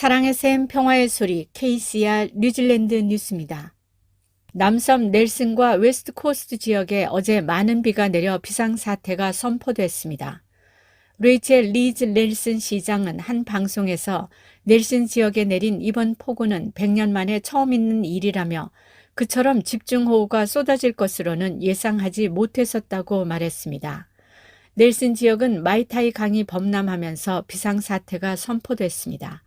사랑의 샘 평화의 소리 KCR 뉴질랜드 뉴스입니다. 남섬 넬슨과 웨스트 코스트 지역에 어제 많은 비가 내려 비상사태가 선포됐습니다. 레이첼 리즈 넬슨 시장은 한 방송에서 넬슨 지역에 내린 이번 폭우는 100년 만에 처음 있는 일이라며 그처럼 집중호우가 쏟아질 것으로는 예상하지 못했었다고 말했습니다. 넬슨 지역은 마이타이 강이 범람하면서 비상사태가 선포됐습니다.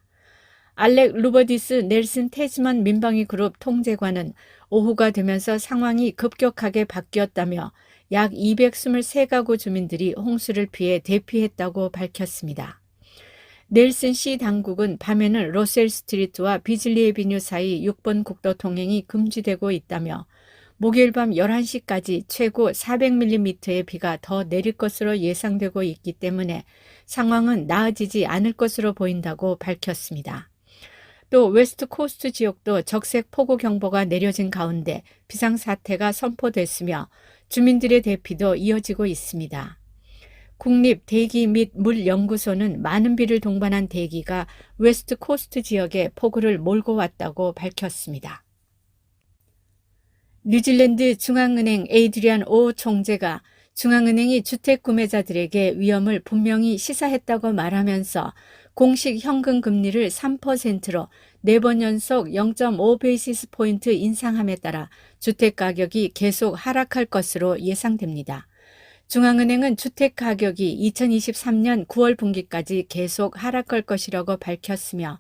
알렉 루버디스 넬슨 태즈먼 민방위 그룹 통제관은 오후가 되면서 상황이 급격하게 바뀌었다며 약 223가구 주민들이 홍수를 피해 대피했다고 밝혔습니다. 넬슨시 당국은 밤에는 러셀 스트리트와 비즐리 애비뉴 사이 6번 국도 통행이 금지되고 있다며 목요일 밤 11시까지 최고 400mm의 비가 더 내릴 것으로 예상되고 있기 때문에 상황은 나아지지 않을 것으로 보인다고 밝혔습니다. 또 웨스트 코스트 지역도 적색 폭우 경보가 내려진 가운데 비상사태가 선포됐으며 주민들의 대피도 이어지고 있습니다. 국립 대기 및 물 연구소는 많은 비를 동반한 대기가 웨스트 코스트 지역에 폭우를 몰고 왔다고 밝혔습니다. 뉴질랜드 중앙은행 에이드리안 오 총재가 중앙은행이 주택 구매자들에게 위험을 분명히 시사했다고 말하면서 공식 현금 금리를 3%로 4번 연속 0.5베이시스 포인트 인상함에 따라 주택 가격이 계속 하락할 것으로 예상됩니다. 중앙은행은 주택 가격이 2023년 9월 분기까지 계속 하락할 것이라고 밝혔으며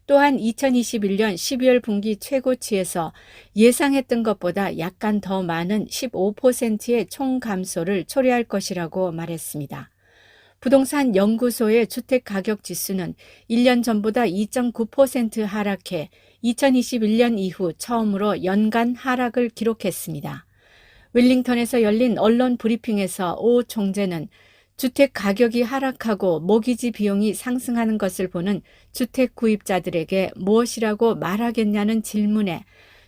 또한 2021년 12월 분기 최고치에서 예상했던 것보다 약간 더 많은 15%의 총 감소를 초래할 것이라고 말했습니다. 부동산 연구소의 주택가격 지수는 1년 전보다 2.9% 하락해 2021년 이후 처음으로 연간 하락을 기록했습니다. 웰링턴에서 열린 언론 브리핑에서 오 총재는 주택 가격이 하락하고 모기지 비용이 상승하는 것을 보는 주택 구입자들에게 무엇이라고 말하겠냐는 질문에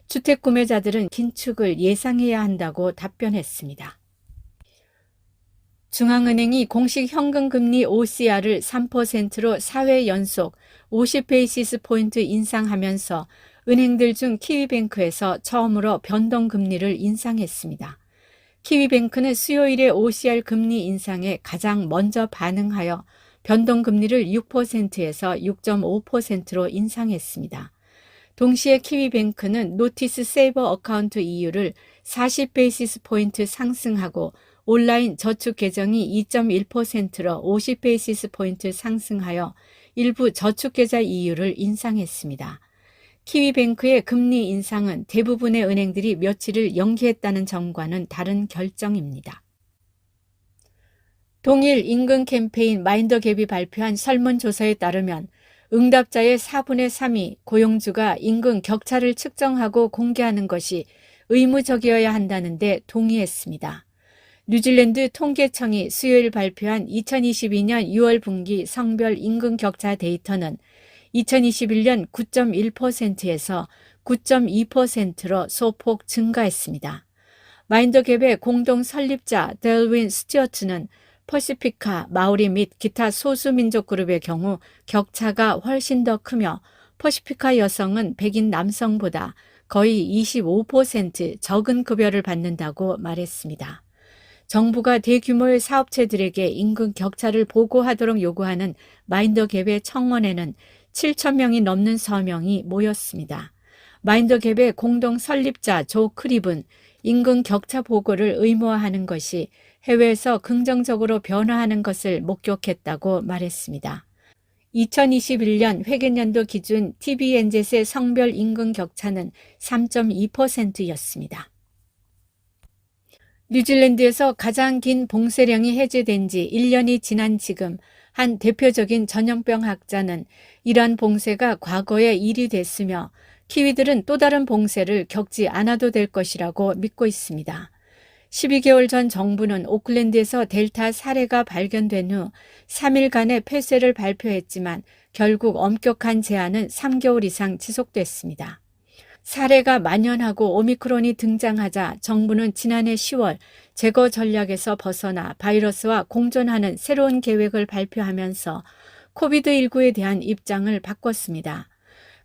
주택 구매자들은 긴축을 예상해야 한다고 답변했습니다. 중앙은행이 공식 현금 금리 OCR을 3%로 4회 연속 50베이시스 포인트 인상하면서 은행들 중 키위뱅크에서 처음으로 변동금리를 인상했습니다. 키위뱅크는 수요일에 OCR 금리 인상에 가장 먼저 반응하여 변동금리를 6%에서 6.5%로 인상했습니다. 동시에 키위뱅크는 노티스 세이버 어카운트 이율을 40베이시스 포인트 상승하고 온라인 저축 계정이 2.1%로 50베이시스 포인트 상승하여 일부 저축 계좌 이율을 인상했습니다. 키위뱅크의 금리 인상은 대부분의 은행들이 며칠을 연기했다는 점과는 다른 결정입니다. 동일 임금 캠페인 마인더갭이 발표한 설문조사에 따르면 응답자의 4분의 3이 고용주가 임금 격차를 측정하고 공개하는 것이 의무적이어야 한다는데 동의했습니다. 뉴질랜드 통계청이 수요일 발표한 2022년 6월 분기 성별 임금 격차 데이터는 2021년 9.1%에서 9.2%로 소폭 증가했습니다. 마인더갭의 공동 설립자 델윈 스튜어트는 퍼시피카, 마오리 및 기타 소수민족 그룹의 경우 격차가 훨씬 더 크며 퍼시피카 여성은 백인 남성보다 거의 25% 적은 급여를 받는다고 말했습니다. 정부가 대규모의 사업체들에게 임금 격차를 보고하도록 요구하는 마인더갭의 청원에는 7,000명이 넘는 서명이 모였습니다. 마인더갭의 공동 설립자 조 크립은 임금 격차 보고를 의무화하는 것이 해외에서 긍정적으로 변화하는 것을 목격했다고 말했습니다. 2021년 회계연도 기준 TVNZ의 성별 임금 격차는 3.2%였습니다. 뉴질랜드에서 가장 긴 봉쇄령이 해제된 지 1년이 지난 지금 한 대표적인 전염병 학자는 이러한 봉쇄가 과거의 일이 됐으며 키위들은 또 다른 봉쇄를 겪지 않아도 될 것이라고 믿고 있습니다. 12개월 전 정부는 오클랜드에서 델타 사례가 발견된 후 3일간의 폐쇄를 발표했지만 결국 엄격한 제한은 3개월 이상 지속됐습니다. 사례가 만연하고 오미크론이 등장하자 정부는 지난해 10월 제거 전략에서 벗어나 바이러스와 공존하는 새로운 계획을 발표하면서 코비드19에 대한 입장을 바꿨습니다.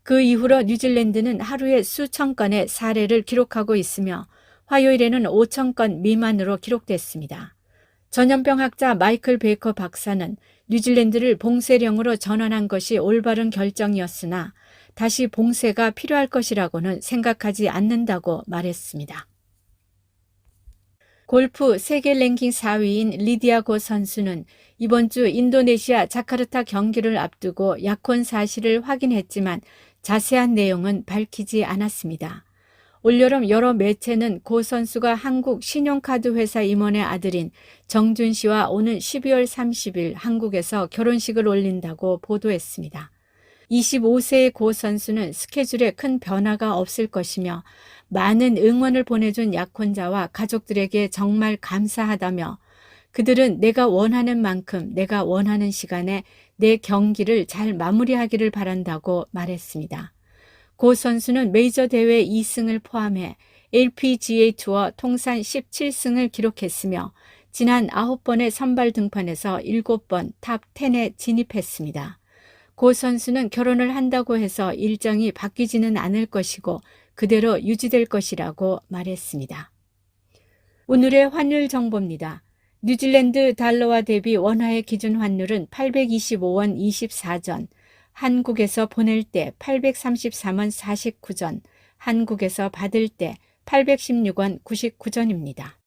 그 이후로 뉴질랜드는 하루에 수천 건의 사례를 기록하고 있으며 화요일에는 5천 건 미만으로 기록됐습니다. 전염병학자 마이클 베이커 박사는 뉴질랜드를 봉쇄령으로 전환한 것이 올바른 결정이었으나 다시 봉쇄가 필요할 것이라고는 생각하지 않는다고 말했습니다. 골프 세계 랭킹 4위인 리디아 고 선수는 이번 주 인도네시아 자카르타 경기를 앞두고 약혼 사실을 확인했지만 자세한 내용은 밝히지 않았습니다. 올여름 여러 매체는 고 선수가 한국 신용카드 회사 임원의 아들인 정준 씨와 오는 12월 30일 한국에서 결혼식을 올린다고 보도했습니다. 25세의 고 선수는 스케줄에 큰 변화가 없을 것이며 많은 응원을 보내준 약혼자와 가족들에게 정말 감사하다며 그들은 내가 원하는 만큼 내가 원하는 시간에 내 경기를 잘 마무리하기를 바란다고 말했습니다. 고 선수는 메이저 대회 2승을 포함해 LPGA 투어 통산 17승을 기록했으며 지난 9번의 선발 등판에서 7번 탑 10에 진입했습니다. 고 선수는 결혼을 한다고 해서 일정이 바뀌지는 않을 것이고 그대로 유지될 것이라고 말했습니다. 오늘의 환율 정보입니다. 뉴질랜드 달러와 대비 원화의 기준 환율은 825원 24전, 한국에서 보낼 때 833원 49전, 한국에서 받을 때 816원 99전입니다.